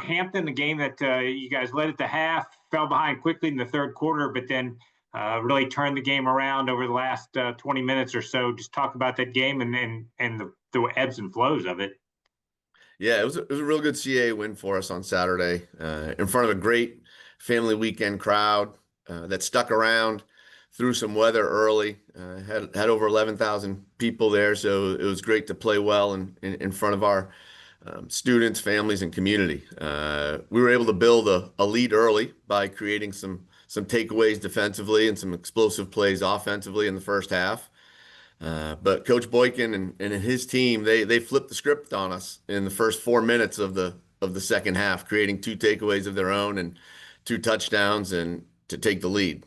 Hampton, the game that you guys led at the half, fell behind quickly in the third quarter, but then really turned the game around over the last 20 minutes or so. Just talk about that game and the ebbs and flows of it. Yeah, it was a real good CAA win for us on Saturday in front of a great family weekend crowd that stuck around through some weather early. Had over 11,000 people there, so it was great to play well in front of our students, families, and community. We were able to build a lead early by creating some takeaways defensively and some explosive plays offensively in the first half. But Coach Boykin and his team, they flipped the script on us in the first 4 minutes of the second half, creating 2 takeaways of their own and 2 touchdowns and to take the lead.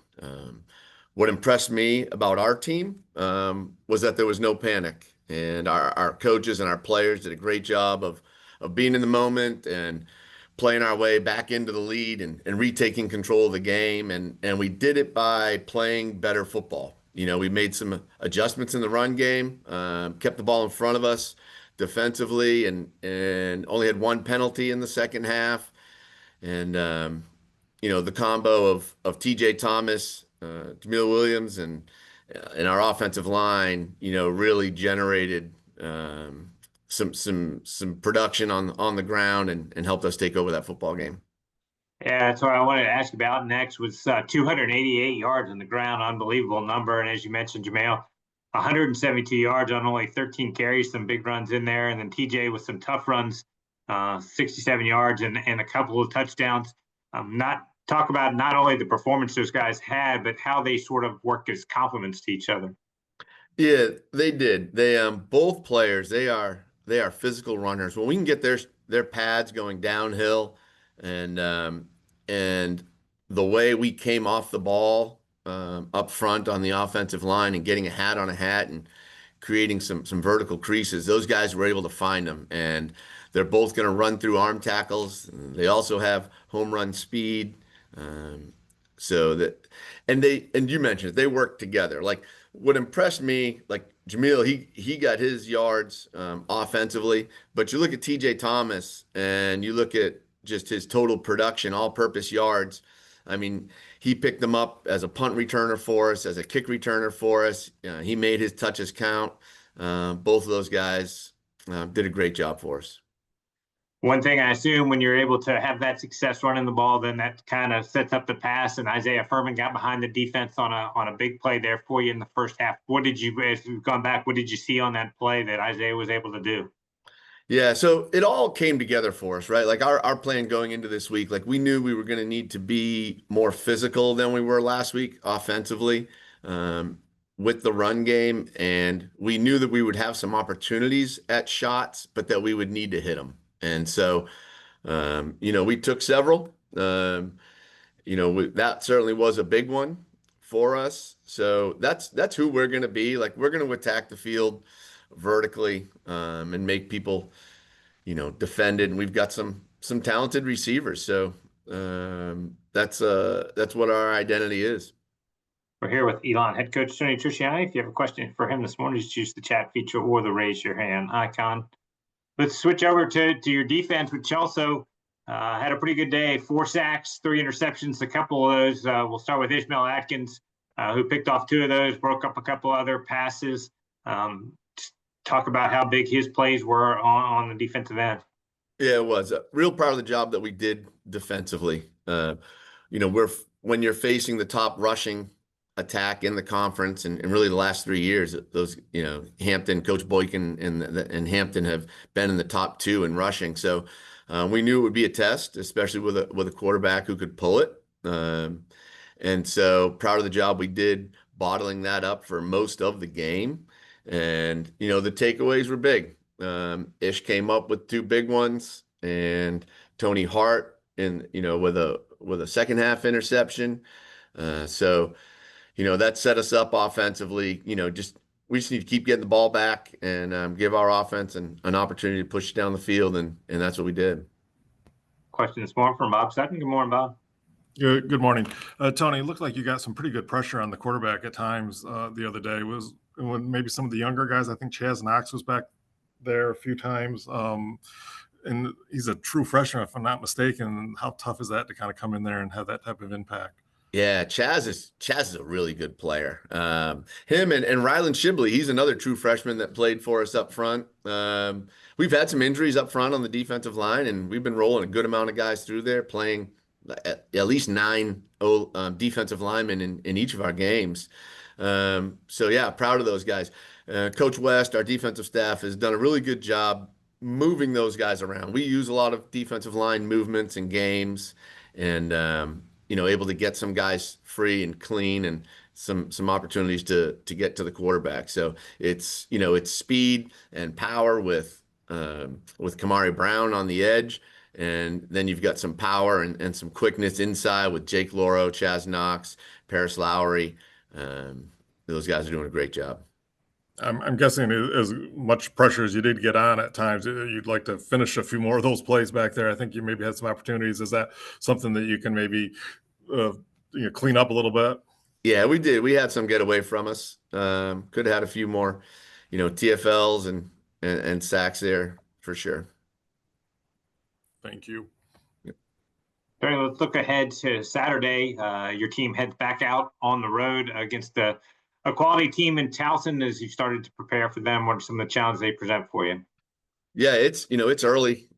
What impressed me about our team was that there was no panic, and our coaches and our players did a great job of being in the moment and playing our way back into the lead and retaking control of the game. And we did it by playing better football. We made some adjustments in the run game, kept the ball in front of us defensively, and only had 1 penalty in the second half. And the combo of TJ Thomas, Jamil Williams, and our offensive line, really generated some production on the ground and helped us take over that football game. Yeah, that's what I wanted to ask about next was 288 yards on the ground, unbelievable number. And as you mentioned, Jamel, 172 yards on only 13 carries, some big runs in there. And then TJ with some tough runs, 67 yards and a couple of touchdowns. Talk about not only the performance those guys had, but how they sort of worked as complements to each other. Yeah, they did. They both players, they are physical runners. When we can get their pads going downhill, and the way we came off the ball up front on the offensive line and getting a hat on a hat and creating some vertical creases, those guys were able to find them. And they're both going to run through arm tackles. They also have home run speed. And you mentioned it, they work together. Like, what impressed me, like Jamil, he got his yards offensively, but you look at TJ Thomas and you look at just his total production, all-purpose yards. I mean, he picked them up as a punt returner for us, as a kick returner for us. He made his touches count. Both of those guys did a great job for us. One thing I assume when you're able to have that success running the ball, then that kind of sets up the pass. And Isaiah Furman got behind the defense on a big play there for you in the first half. As you've gone back, what did you see on that play that Isaiah was able to do? Yeah, so it all came together for us, right? Like our plan going into this week, like we knew we were going to need to be more physical than we were last week offensively with the run game. And we knew that we would have some opportunities at shots, but that we would need to hit them. And so, we took several. That certainly was a big one for us. So that's who we're going to be. Like, we're going to attack the field vertically and make people, defend it. And we've got some talented receivers. So that's what our identity is. We're here with Elon head coach Tony Trisciani. If you have a question for him this morning, just use the chat feature or the raise your hand icon. Let's switch over to your defense, which also had a pretty good day. 4 sacks, 3 interceptions. A couple of those. We'll start with Ishmael Atkins, who picked off 2 of those, broke up a couple other passes. Talk about how big his plays were on the defensive end. Yeah, it was a real proud of the job that we did defensively. When you're facing the top rushing attack in the conference and really the last 3 years, those, Hampton, Coach Boykin and Hampton have been in the top 2 in rushing. So we knew it would be a test, especially with a quarterback who could pull it. And so proud of the job we did bottling that up for most of the game. And, the takeaways were big. Ish came up with 2 big ones, and Tony Hart with a second half interception. That set us up offensively. We just need to keep getting the ball back and give our offense an opportunity to push it down the field, and that's what we did. Question this morning from Bob Sutton. Good morning, Bob. Good morning. Tony, it looked like you got some pretty good pressure on the quarterback at times the other day. Was when maybe some of the younger guys, I think Chaz Knox was back there a few times. and he's a true freshman, if I'm not mistaken. How tough is that to kind of come in there and have that type of impact? Yeah, Chaz is a really good player. Him and Rylan Shibley, he's another true freshman that played for us up front. We've had some injuries up front on the defensive line, and we've been rolling a good amount of guys through there, playing at least 9 defensive linemen in each of our games. So yeah, proud of those guys. Coach West, our defensive staff, has done a really good job moving those guys around. We use a lot of defensive line movements in games, and able to get some guys free and clean, and some opportunities to get to the quarterback. So it's speed and power with Kamari Brown on the edge, and then you've got some power and some quickness inside with Jake Loro, Chaz Knox, Paris Lowry. Those guys are doing a great job. I'm guessing as much pressure as you did get on at times, you'd like to finish a few more of those plays back there. I think you maybe had some opportunities. Is that something that you can maybe clean up a little bit? Yeah, we did. We had some get away from us. Could have had a few more, TFLs and sacks there for sure. Thank you. All right, let's look ahead to Saturday. Your team heads back out on the road against a quality team in Towson. As you started to prepare for them, what are some of the challenges they present for you? Yeah, it's early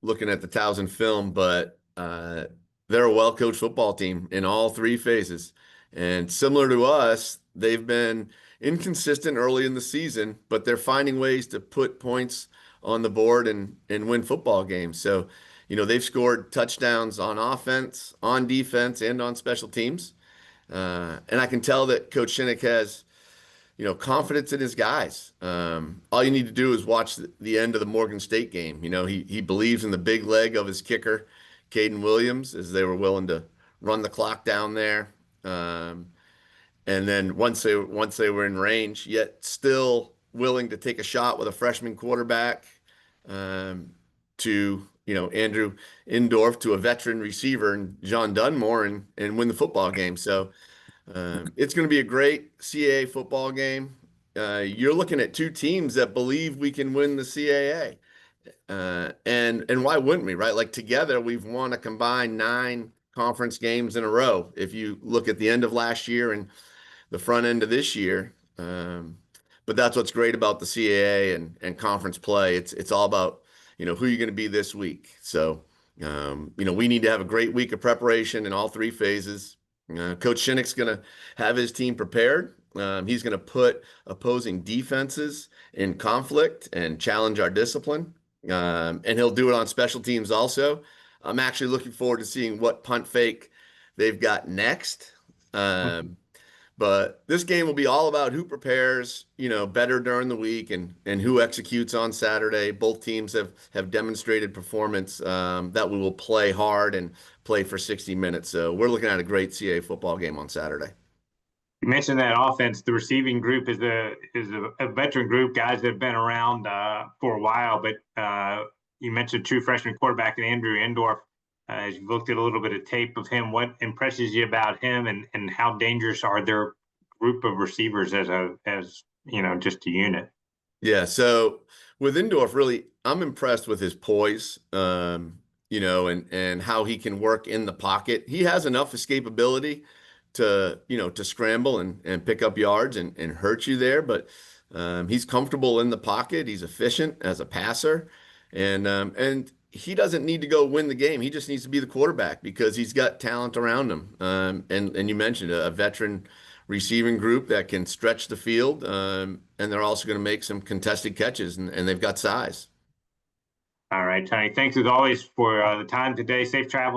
looking at the Towson film, but they're a well-coached football team in all 3 phases. And similar to us, they've been inconsistent early in the season, but they're finding ways to put points on the board and win football games. So, they've scored touchdowns on offense, on defense, and on special teams. And I can tell that Coach Shinnick has, confidence in his guys. All you need to do is watch the end of the Morgan State game. He believes in the big leg of his kicker, Caden Williams, as they were willing to run the clock down there. And then once they were in range, yet still willing to take a shot with a freshman quarterback, to Andrew Indorf, to a veteran receiver and John Dunmore, and win the football game. So it's going to be a great CAA football game. You're looking at 2 teams that believe we can win the CAA. And why wouldn't we, right? Like, together, we've won a combined 9 conference games in a row. If you look at the end of last year and the front end of this year. But that's what's great about the CAA and conference play. It's all about, who you're going to be this week. So, we need to have a great week of preparation in all 3 phases. Coach Shinnick's going to have his team prepared. He's going to put opposing defenses in conflict and challenge our discipline. And he'll do it on special teams also. I'm actually looking forward to seeing what punt fake they've got next. But this game will be all about who prepares, better during the week and who executes on Saturday. Both teams have demonstrated performance that we will play hard and play for 60 minutes. So we're looking at a great CAA football game on Saturday. You mentioned that offense. The receiving group is a veteran group, guys that have been around for a while. But you mentioned true freshman quarterback Andrew Indorf. As you've looked at a little bit of tape of him, what impresses you about him, and how dangerous are their group of receivers as just a unit? Yeah, so with Indorf, really, I'm impressed with his poise, and how he can work in the pocket. He has enough escapability to scramble and pick up yards and hurt you there, but he's comfortable in the pocket. He's efficient as a passer, and he doesn't need to go win the game. He just needs to be the quarterback because he's got talent around him. And you mentioned a veteran receiving group that can stretch the field, and they're also going to make some contested catches, and they've got size. All right, Tony, thanks as always for the time today. Safe travel.